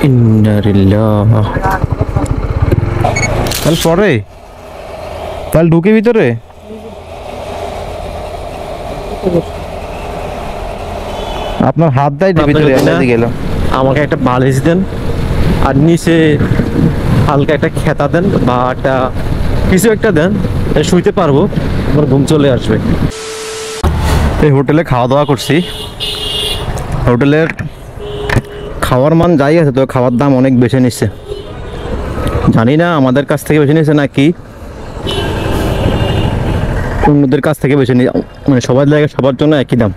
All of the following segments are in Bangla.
ইন্নালিল্লাহ। তাহলে পরে তাহলে ঢুকে ভিতরে আপনার হাত দেয় ভিতরে গেল। আমাকে একটা বালিশ দেন আর নিচে হালকা একটা খেতা দেন বা একটা কিছু একটা দেন, শুইতে পারবো, আমার ঘুম চলে আসবে। এই হোটেলে খাওয়া দাওয়া করছি। হোটেলের খাওয়ার মান যাই আছে, তো খাওয়ার দাম অনেক বেশি নিচ্ছে। জানি না আমাদের কাছ থেকে বেশি নিচ্ছে নাকি অন্যদের কাছ থেকে বেশি নিচ্ছে, মানে সবার জায়গায় সবার জন্য একই দাম।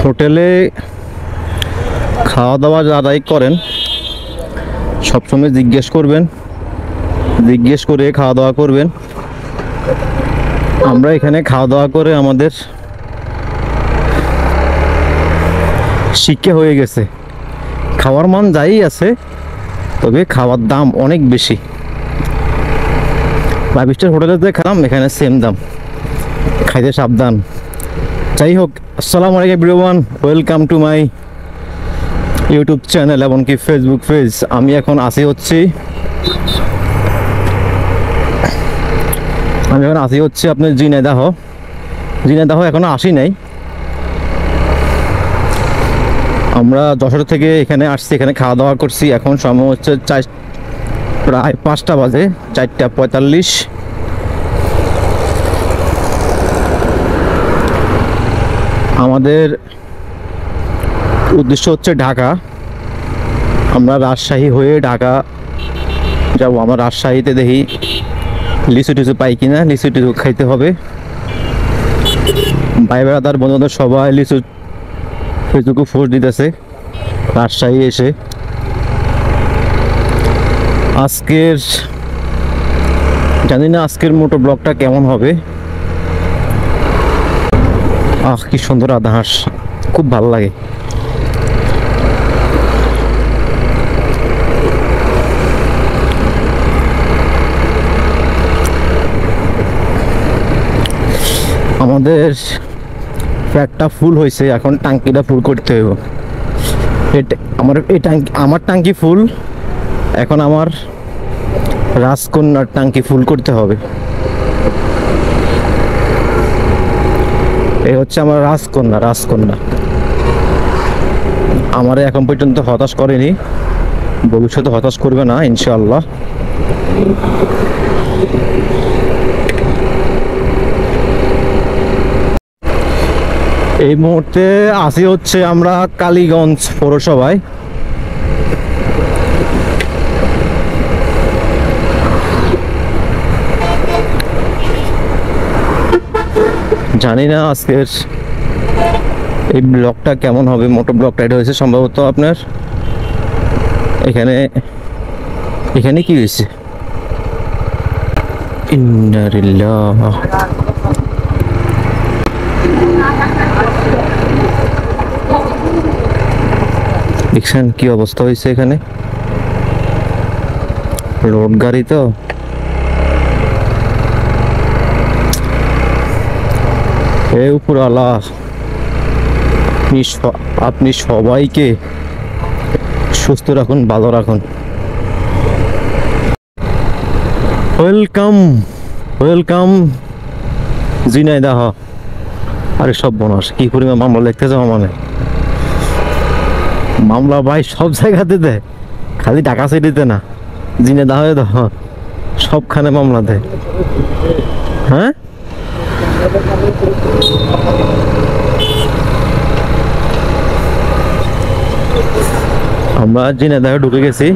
হোটেলে খাওয়া দাওয়া যারাই করেন সবসময় জিজ্ঞেস করবেন, জিজ্ঞেস করে খাওয়া দাওয়া করবেন। আমরা এখানে খাওয়া দাওয়া করে আমাদের শিক্ষা হয়ে গেছে, খাওয়ার মান যাই আছে তবে খাওয়ার দাম অনেক বেশি। 5 স্টার হোটেলে যে খেলাম এখানে সেম দাম, খাইতে সাবধান। যাই হোক, আসসালামু আলাইকুম everyone, welcome to my YouTube channel এমনকি ফেসবুক পেজ। আমি এখন আসি হচ্ছে আপনার ঝিনাইদহ এখনো আসি নাই। আমরা যশোর থেকে এখানে আসছি, এখানে খাওয়া দাওয়া করছি। এখন সময় হচ্ছে প্রায় 5টা বাজে, 4:45। আমাদের উদ্দেশ্য হচ্ছে ঢাকা। আমরা রাজশাহী হয়ে ঢাকা যাব। আমরা রাজশাহীতে দেখি লিচু টিচু পাই কিনা, লিচু টিচু খাইতে হবে। ভাই বেড়াদার বন্ধুদের সবাই লিচু ফেসবুকে পোস্ট দিতেছে রাজশাহী এসে। আজকের জানি না আজকের মোটো ব্লগটা কেমন হবে। কি সুন্দর আধা হাঁস, খুব ভালো লাগে। আমাদের প্যাকটা ফুল হয়েছে, এখন ট্যাঙ্কিটা ফুল করতে হবে। আমার ট্যাঙ্কি ফুল, এখন আমার রাজকন্যার ট্যাঙ্কি ফুল করতে হবে। এই হচ্ছে আমার রাজকন্যা। আমারে এখন পর্যন্ত হতাশ করেনি, ভবিষ্যতে হতাশ করবে না ইনশাআল্লাহ। এই মুহূর্তে আসি হচ্ছে আমরা কালীগঞ্জ পৌরসভায়। জানি না আজকের এই ব্লগটা কেমন হবে। মোটো ব্লগটা এটা হয়েছে সম্ভবত আপনার এখানে কি হয়েছে। ইন্নালিল্লাহ। দেখছেন কি অবস্থা হয়েছে এখানে, রোড গাড়ি তো। হে উপরওয়ালা, আপনি সবাইকে সুস্থ রাখুন, ভালো রাখুন। ওয়েলকাম ঝিনাইদহ। আরে সব বনাস কি পরিমাণ মামলা লিখতে যাওয়া, মানে মামলা ভাই সব জায়গাতে দেয়, খালি ঢাকা সিটিতে না, ঝিনাইদহ সবখানে মামলা দেয়। হ্যাঁ, আমরা ঝিনাইদহ ঢুকে গেছি।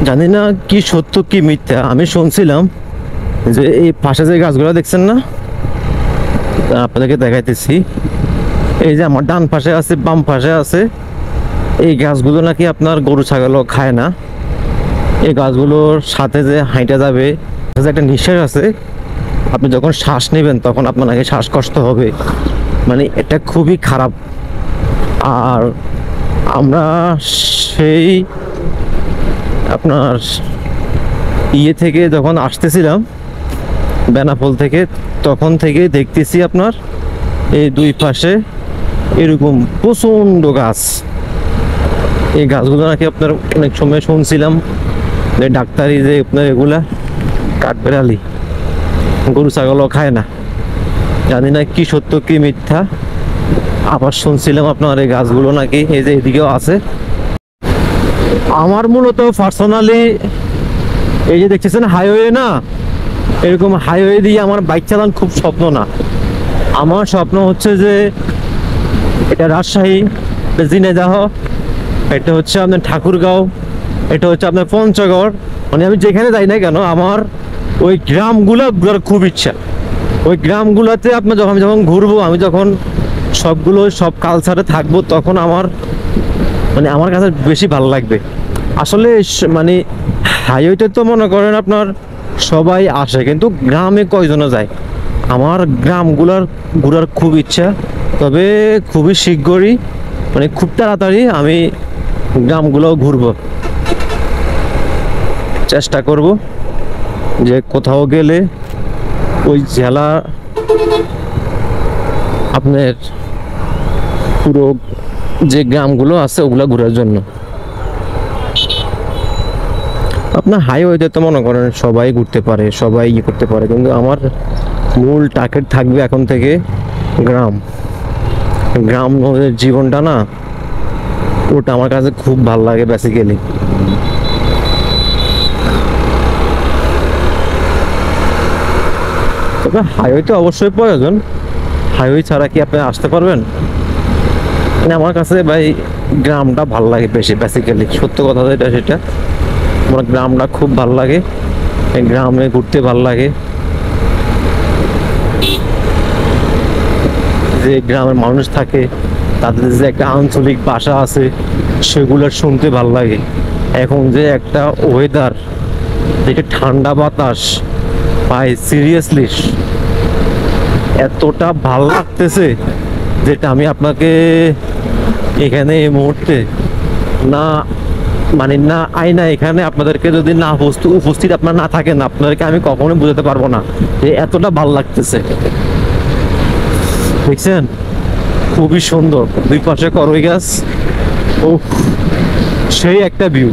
জানি না কি সত্য কি মিথ্যা, আমি শুনছিলাম যে এই পাশে যে গাছগুলো দেখছেন না, আপনাদেরকে দেখাইতেছি। এই যে আমার ডান পাশে আছে, বাম পাশে আছে, এই গাছগুলো নাকি আপনার গরু ছাগলও খায় না। এই গাছগুলোর সাথে যে হাইটা যাবে, একটা নিঃশ্বাস আছে, আপনি যখন শ্বাস নেবেন তখন আপনার নাকি শ্বাসকষ্ট হবে। মানে এটা খুবই খারাপ। আর আমরা সেই আপনার ইয়ে থেকে যখন আসতেছিলাম বেনাপোল থেকে, তখন থেকে দেখতেছি আপনার এই দুই পাশে এরকম প্রচণ্ড গাছ। এই গাছগুলো নাকি আপনার অনেক সময় শুনছিলাম যে ডাক্তারি যে আপনার এগুলা কাঠবেড়ালি, গরু ছাগলও খায় না। জানি না কি সত্য কি মিথ্যা। আবার শুনছিলাম আপনার এই গাছগুলো নাকি এই যে এদিকেও আছে। আমার মূলত পার্সোনালি এই যে দেখতেছেন হাইওয়ে না, এরকম হাইওয়ে দিয়ে আমার বাইক চালান খুব স্বপ্ন না। আমার স্বপ্ন হচ্ছে যে এটা রাজশাহী, এটা ঝিনাইদহ, এটা হচ্ছে আপনার ঠাকুরগাঁও, এটা হচ্ছে আপনার পঞ্চগড়, মানে আমি যেখানে যাই না কেন আমার ওই গ্রামগুলো ঘোরার খুব ইচ্ছা। ওই গ্রামগুলোতে আপনার যখন আমি যখন ঘুরবো, আমি যখন সব কালচারে থাকবো, তখন আমার মানে আমার কাছে বেশি ভালো লাগবে। আসলে মানে হাইওয়েতে তো মনে করেন আপনার সবাই আসে, কিন্তু গ্রামে কয়জনে যায়। আমার গ্রামগুলার ঘোরার খুব ইচ্ছা, তবে খুবই শীঘ্রই মানে খুব তাড়াতাড়ি আমি গ্রামগুলোও ঘুরবো, চেষ্টা করব যে কোথাও গেলে ওই জেলা আপনার পুরো যে গ্রামগুলো আছে ওগুলা ঘোরার জন্য। আপনার হাইওয়েতে তো মনে করেন সবাই ঘুরতে পারে, সবাই ইয়ে করতে পারে, কিন্তু আমার মূল টার্গেট থাকবে এখন থেকে গ্রাম। গ্রাম জীবনটা না, ওটা আমার কাছে খুব ভালো লাগে বেসিক্যালি। তবে হাইওয়ে তো অবশ্যই প্রয়োজন, হাইওয়ে ছাড়া কি আপনি আসতে পারবেন? মানে আমার কাছে ভাই গ্রামটা ভালো লাগে বেশি বেসিক্যালি, সত্য কথা যেটা সেটা। আমার গ্রামটা খুব ভালো লাগে, গ্রামে ঘুরতে ভালো লাগে। যে গ্রামের মানুষ থাকে তাদের যে একটা আঞ্চলিক ভাষা আছে সেগুলো শুনতে ভালো লাগে। এখন যে একটা ওয়েদার, যেটা ঠান্ডা বাতাস ভাই, সিরিয়াসলি এতটা ভালো লাগতেছে যেটা আমি আপনাকে এখানে এই মুহূর্তে না মানে না আয়না এখানে আপনাদেরকে যদি না উপস্থিত আপনার না থাকেন, আপনাদেরকে আমি কখনোই বোঝাতে পারবো না যে এতটা ভালো লাগতেছে। দেখছেন খুবই সুন্দর, দুই পাশে করই গাছ, ও সেই একটা ভিউ।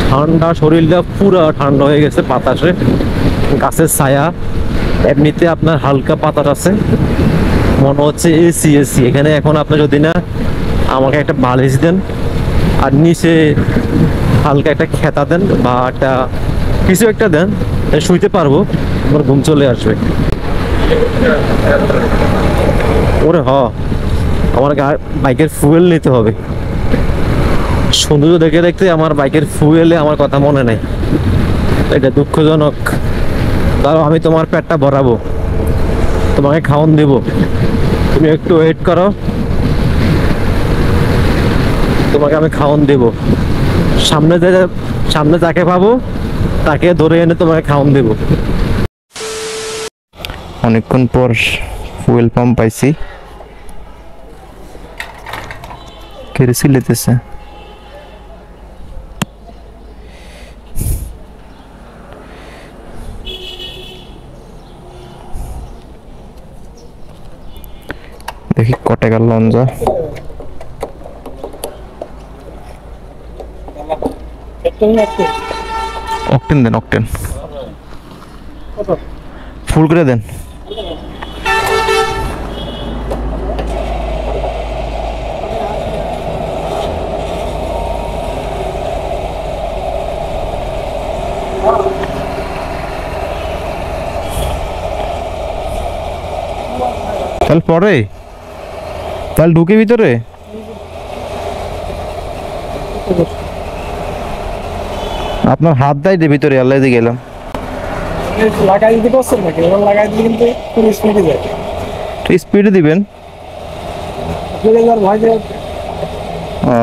ঠান্ডা, শরীরটা পুরো ঠান্ডা হয়ে গেছে বাতাসে, গাছের ছায়া, এমনিতে আপনার হালকা বাতাস আছে, মনে হচ্ছে এসি এসি এখানে। এখন আপনি যদি না আমাকে একটা বালিশ দেন আর নিচে হালকা একটা খেতা দেন বা একটা কিছু একটা দেন, শুইতে পারবো, আমার ঘুম চলে আসবে। ওরে আমার বাইকের ফুয়েল নিতে হবে। সৌন্দর্য দেখে দেখতে আমার বাইকের ফুয়েলে আমার কথা মনে নেই, এটা দুঃখজনক। তাও আমি তোমার পেটটা ভরাবো, তোমাকে খাওয়ান দেবো, তুমি একটু ওয়েট করো, তোমাকে আমি খাওয়ান দেবো। সামনে যাকে পাবো তাকে ধরে এনে তোমাকে খাওয়ান দেবো। অনেকক্ষণ পর ফুয়েল পাম্প পাইছি, কেরোসিন লেতেছে। দেখি কটে গেল লঞ্জা। অকটেন দেন, অকটেন ফুল করে দেন। তাহলে পরে তাহলে ঢুকে ভিতরে আপনার হাত দেয় ভিতরে, আল্লাহ দিয়ে গেলাম। লাগাই দিতে পারছেন নাকি? এবার লাগাই দিলে কিন্তু পুরো স্পিডে যায়। স্পিডে দিবেন? চলে যাওয়ার ভয় যায়। ও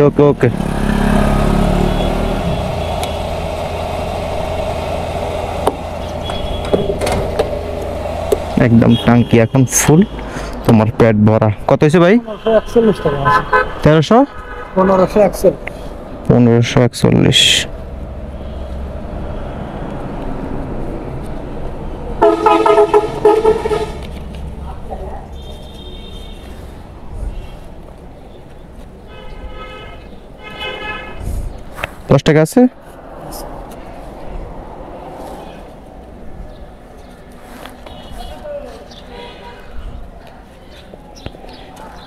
ওকে ওকে। একদম টাঙ্কি এখন ফুল, তোমার পেট ভরা। কত হয়েছে ভাই? 1541 টাকা আছে। 1300 1541। 1541। $10 আছে?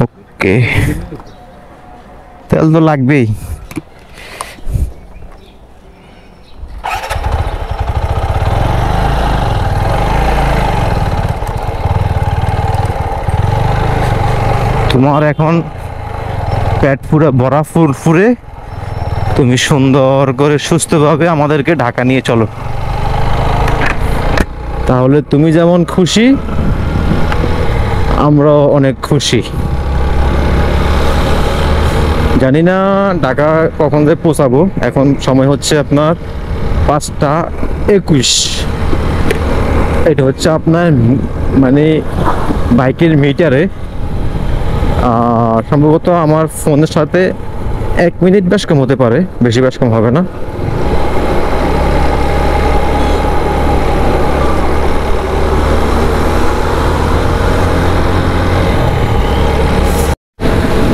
ওকে, তেল তো লাগবেই। তোমার এখন পেট পুরো ভরা ফুরফুরে, তুমি সুন্দর করে সুস্থভাবে আমাদেরকে ঢাকা নিয়ে চলো, তাহলে তুমি যেমন খুশি আমরাও অনেক খুশি। জানি না ঢাকা কখন যে পৌঁছাবো। এখন সময় হচ্ছে আপনার 5টা 21। এটা হচ্ছে আপনার মানে বাইকের মিটারে। সম্ভবত আমার ফোনের সাথে 1 মিনিট বেশ কম হতে পারে, বেশি বেশ কম হবে না।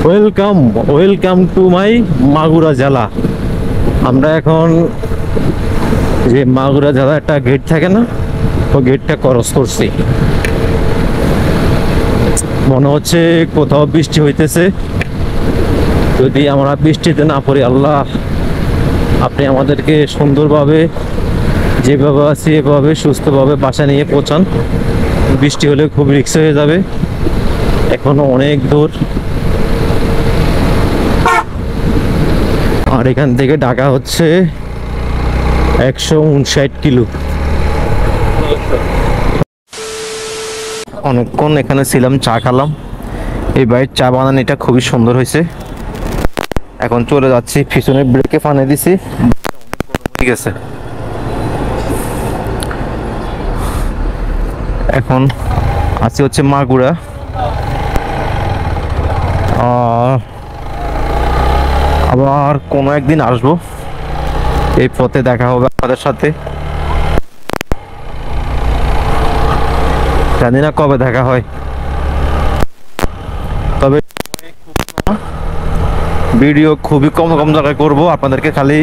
Welcome welcome to my Magura জেলা। আমরা এখন যে মাগুরা জেলা একটা গেট থাকে না, ওই গেটটা ক্রস করছি। মনে হচ্ছে কোথাও বৃষ্টি হইতেছে। যদি আমরা বৃষ্টিতে না পড়ি, আল্লাহ আপনি আমাদেরকে সুন্দরভাবে যেভাবে আছি এভাবে সুস্থভাবে বাসা নিয়ে পৌঁছান। বৃষ্টি হলে খুব রিস্ক হয়ে যাবে, এখনো অনেক দূর। আর এখান থেকে ঢাকা হচ্ছে 159 কিলো। অনেকক্ষণ এখানে ছিলাম, চা খেলাম। এই বাড়ির চা বানানিটা খুবই সুন্দর হয়েছে। এখন চলে যাচ্ছি, পিছনে ব্রেকে ফানে দিছি, ঠিক আছে। এখন আছি হচ্ছে মাগুরা। আবার কোনো একদিন আসবো, এই পথে দেখা হবে আপনাদের সাথে। জানি না কবে দেখা হয়, তবে ভিডিও খুবই কম কম জায়গায় করবো। আপনাদেরকে খালি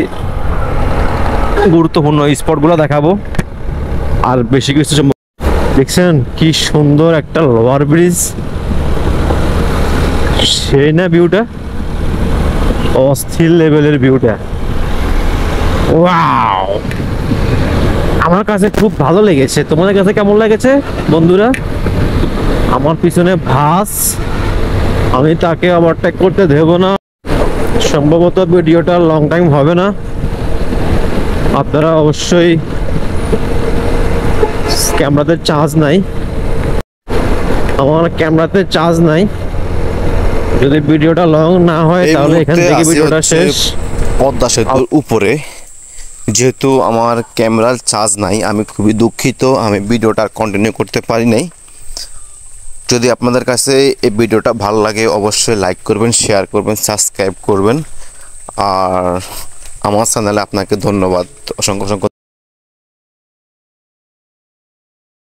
গুরুত্বপূর্ণ স্পটগুলো দেখাবো, আর বেশি কিছু। দেখছেন কি সুন্দর একটা লোভার ব্রিজ, সেই না ভিউটা, অস্থির লেভেলের ভিউটা। ওয়াও, আমার কাছে খুব ভালো লেগেছে। তোমাদের কাছে কেমন লেগেছে বন্ধুরা? আমার পিছনে ভাস, আমি তাকে ওভারটেক করতে দেব না। সম্ভবত ভিডিওটা লং টাইম হবে না, আপনারা অবশ্যই। ক্যামেরাতে চার্জ নাই, আমার ক্যামেরাতে চার্জ নাই। যদি ভিডিওটা লং না হয় তাহলে এখান থেকে ভিডিওটা শেষ। পদ্মা সেতুর উপরে, যেহেতু আমার ক্যামেরার চার্জ নাই, আমি খুবই দুঃখিত, আমি ভিডিওটা কন্টিনিউ করতে পারি নাই। যদি আপনাদের কাছে এই ভিডিওটা ভালো লাগে অবশ্যই লাইক করবেন, শেয়ার করবেন, সাবস্ক্রাইব করবেন। আর আমার চ্যানেলে আপনাকে ধন্যবাদ, অসংখ্য অসংখ্য।